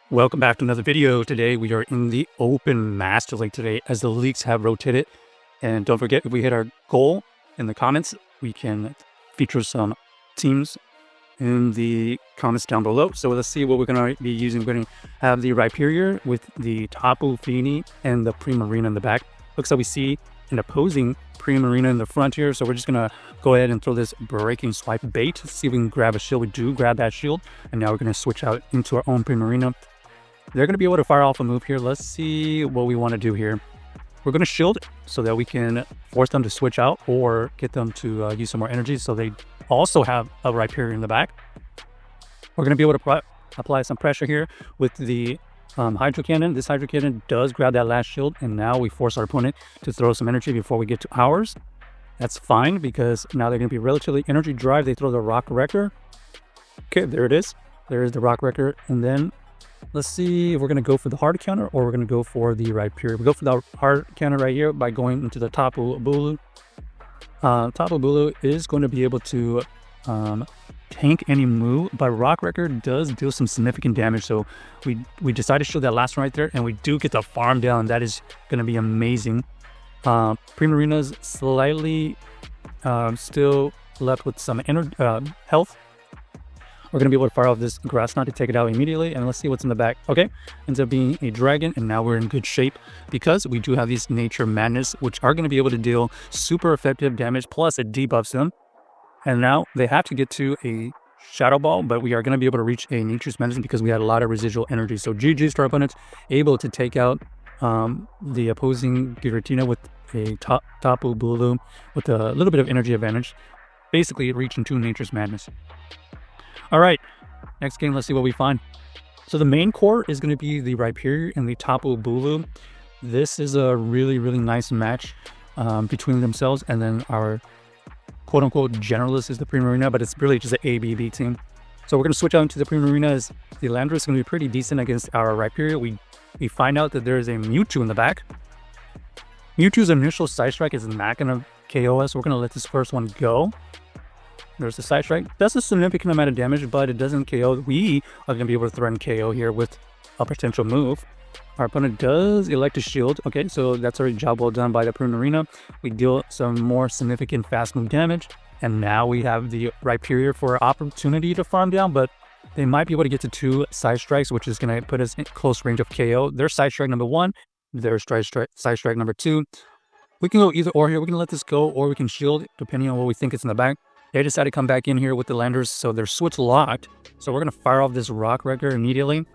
Welcome back to another video. Today we are in the open Master League today as the leagues have rotated. And don't forget, if we hit our goal in the comments, we can feature some teams in the comments down below. So let's see what we're going to be using. We're going to have the Rhyperior with the Tapu and the Primarina in the back. Looks like we see an opposing Primarina in the front here. So we're just going to go ahead and throw this breaking swipe bait. See if we can grab a shield. We do grab that shield. And now we're going to switch out into our own Primarina. They're going to be able to fire off a move here. Let's see what we want to do here. We're going to shield so that we can force them to switch out or get them to use some more energy so they also have a Rhyperior in the back. We're going to be able to apply some pressure here with the Hydro Cannon. This Hydro Cannon does grab that last shield, and now we force our opponent to throw some energy before we get to ours. That's fine because now they're going to be relatively energy drive. They throw the Rock Wrecker. Okay, there it is. There is the Rock Wrecker, and then let's see if we're going to go for the hard counter or we're going to go for the Rhyperior. We go for the hard counter right here by going into the Tapu Bulu. Tapu Bulu is going to be able to tank any move, but Rock Wrecker does deal some significant damage. So we decided to show that last one right there, and we do get the farm down. That is going to be amazing. Primarina's slightly still left with some health. We're going to be able to fire off this grass knot to take it out immediately. And let's see what's in the back. Okay, ends up being a dragon. And now we're in good shape because we do have these Nature Madness, which are going to be able to deal super effective damage. Plus it debuffs them. And now they have to get to a Shadow Ball, but we are going to be able to reach a Nature's Madness because we had a lot of residual energy. So GG's to our opponents, able to take out the opposing Giratina with a Tapu Bulu with a little bit of energy advantage. Basically reaching to Nature's Madness. All right, next game, let's see what we find. So the main core is going to be the Rhyperior and the Tapu Bulu. This is a really, really nice match between themselves, and then our quote-unquote generalist is the Primarina, but it's really just an ABB team. So we're going to switch out into the Primarina as the Landorus is going to be pretty decent against our Rhyperior. We find out that there is a Mewtwo in the back. Mewtwo's initial Side Strike is not going to KO us. We're going to let this first one go. There's the Side Strike. That's a significant amount of damage, but it doesn't KO. We are going to be able to threaten KO here with a potential move. Our opponent does elect to shield. Okay, so that's already job well done by the Primarina. We deal some more significant fast move damage. And now we have the Rhyperior for opportunity to farm down, but they might be able to get to 2 Side Strikes, which is going to put us in close range of KO. Their Side Strike number 1, their Side Strike number 2. We can go either or here. We can let this go, or we can shield, depending on what we think is in the back. They decided to come back in here with the Landers, so they're switch locked. So we're going to fire off this Rock Wrecker immediately.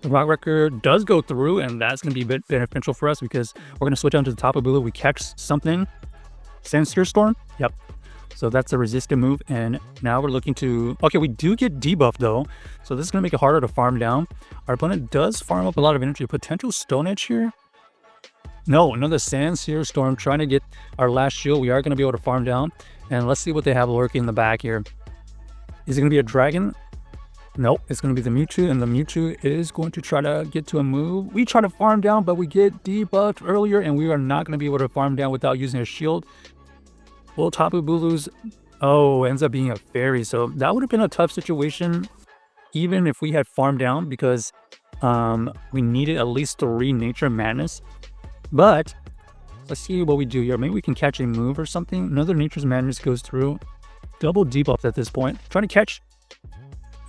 The Rock Wrecker does go through, and that's going to be a bit beneficial for us because we're going to switch on to the Tapu Bulu. We catch something. Sincere Storm? Yep. So that's a resistant move, and now we're looking to... Okay, we do get debuffed, though, so this is going to make it harder to farm down. Our opponent does farm up a lot of energy. Potential Stone Edge here? No, another Sincere Storm trying to get our last shield. We are going to be able to farm down. And let's see what they have lurking in the back here. Is it going to be a dragon? Nope, it's going to be the Mewtwo, and the Mewtwo is going to try to get to a move. We try to farm down, but we get debuffed earlier, and we are not going to be able to farm down without using a shield. Well, Tapu Bulu's, ends up being a fairy, so that would have been a tough situation, even if we had farmed down, because we needed at least 3 Nature Madness. But let's see what we do here. Maybe we can catch a move or something. Another Nature's Madness goes through. Double debuff at this point. Trying to catch.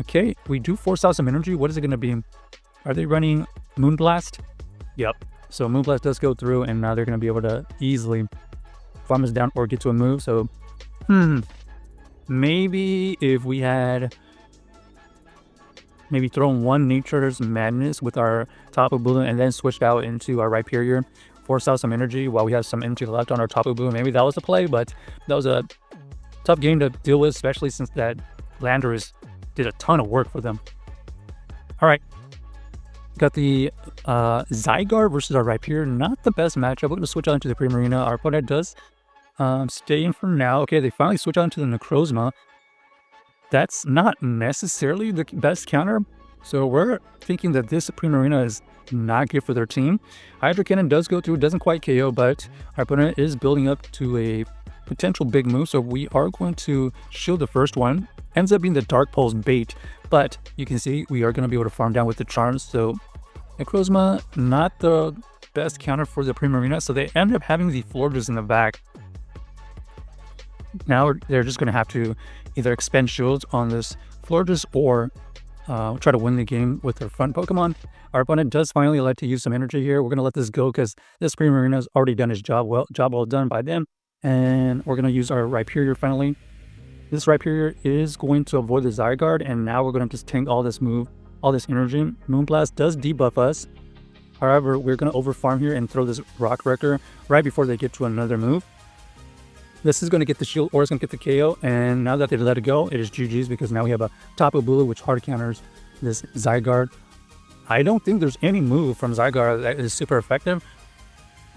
Okay, we do force out some energy. What is it going to be? Are they running Moonblast? Yep. So Moonblast does go through, and now they're going to be able to easily farm us down or get to a move. So, maybe if we had thrown 1 Nature's Madness with our Tapu Bulu and then switched out into our Rhyperior, force out some energy while we have some energy left on our Tapu Bulu. Maybe that was the play, but that was a tough game to deal with, especially since that Landorus did a ton of work for them. All right. Got the Zygarde versus our Rhyperior. Not the best matchup. We're going to switch on to the Primarina. Our opponent does stay in for now. Okay, they finally switch on to the Necrozma. That's not necessarily the best counter. So we're thinking that this Primarina is not good for their team. Hydro Cannon does go through, doesn't quite KO, but our opponent is building up to a potential big move. So we are going to shield the first one. Ends up being the Dark Pulse bait, but you can see we are going to be able to farm down with the charms. So Necrozma, not the best counter for the Primarina, so they end up having the Florges in the back. Now they're just going to have to either expend shields on this Florges or try to win the game with their front Pokemon. Our opponent does finally like to use some energy here. We're going to let this go because this Primarina has already done his job well done by them. And we're going to use our Rhyperior finally. This Rhyperior is going to avoid the Zygarde, and now we're going to just tank all this energy. Moonblast does debuff us. However, we're going to overfarm here and throw this Rock Wrecker right before they get to another move. This is going to get the shield or it's going to get the KO, and now that they let it go, it is GG's because now we have a Tapu Bulu which hard counters this Zygarde. I don't think there's any move from Zygarde that is super effective.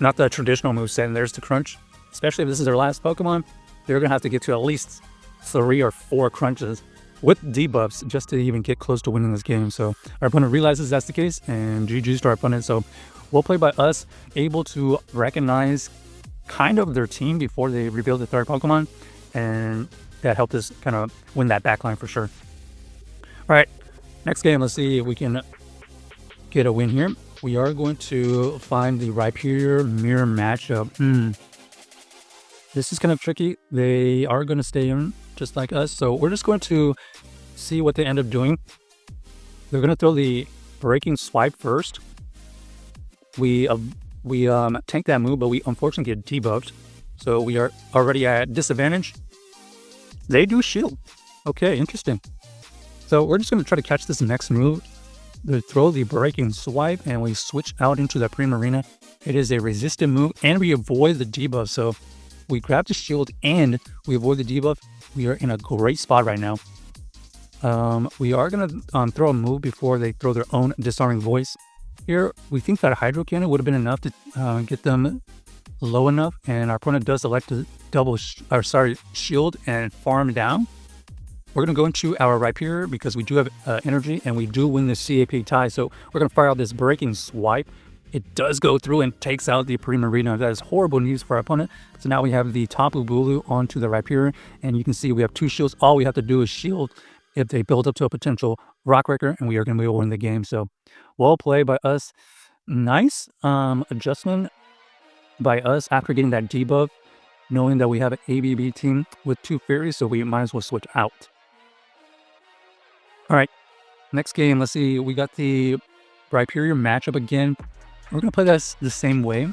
Not the traditional move set, and there's the crunch. Especially if this is their last Pokemon, they're going to have to get to at least 3 or 4 crunches with debuffs just to even get close to winning this game. So our opponent realizes that's the case, and GG's to our opponent. So we'll play by us, able to recognize kind of their team before they reveal the third Pokemon, and that helped us kind of win that backline for sure. All right, next game, let's see if we can get a win here. We are going to find the Rhyperior mirror matchup. This is kind of tricky. They are going to stay in just like us, so we're just going to see what they end up doing. They're going to throw the Breaking Swipe first. We tank that move, but we unfortunately get debuffed. So we are already at disadvantage. They do shield. Okay, interesting. So we're just going to try to catch this next move. They throw the Breaking Swipe, and we switch out into the Primarina. It is a resistant move, and we avoid the debuff. So we grab the shield, and we avoid the debuff. We are in a great spot right now. We are going to throw a move before they throw their own Disarming Voice. Here, we think that a Hydro Cannon would have been enough to get them low enough, and our opponent does elect to shield and farm down. We're going to go into our Rhyperior because we do have energy, and we do win the CAP tie, so we're going to fire out this Breaking Swipe. It does go through and takes out the Primarina. That is horrible news for our opponent. So now we have the Tapu Bulu onto the Rhyperior, and you can see we have 2 shields. All we have to do is shield if they build up to a potential Rock Wrecker, and we are going to be able to win the game. So well played by us. Nice adjustment by us after getting that debuff, knowing that we have an ABB team with 2 fairies, so we might as well switch out. All right, next game, let's see. We got the Rhyperior matchup again. We're going to play this the same way,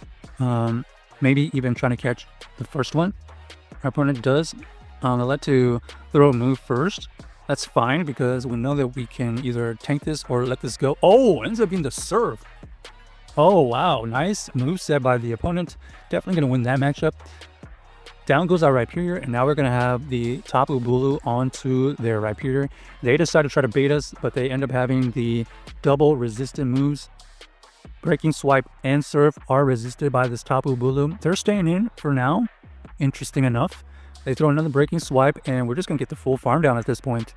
maybe even trying to catch the first one. Our opponent does elect to throw a move first. That's fine because we know that we can either tank this or let this go. Oh, it ends up being the Surf. Oh, wow. Nice move set by the opponent. Definitely going to win that matchup. Down goes our Rhyperior, and now we're going to have the Tapu Bulu onto their Rhyperior. They decide to try to bait us, but they end up having the double resistant moves. Breaking Swipe and Surf are resisted by this Tapu Bulu. They're staying in for now. Interesting enough. They throw another Breaking Swipe, and we're just going to get the full farm down at this point.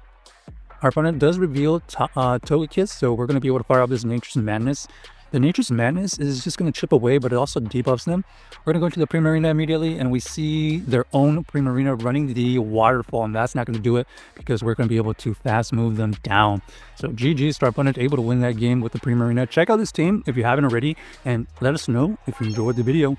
Our opponent does reveal Togekiss, so we're going to be able to fire out this Nature's Madness. The Nature's Madness is just going to chip away, but it also debuffs them. We're going to go into the Primarina immediately, and we see their own Primarina running the Waterfall, and that's not going to do it because we're going to be able to fast move them down. So GG's to our opponent, able to win that game with the Primarina. Check out this team if you haven't already, and let us know if you enjoyed the video.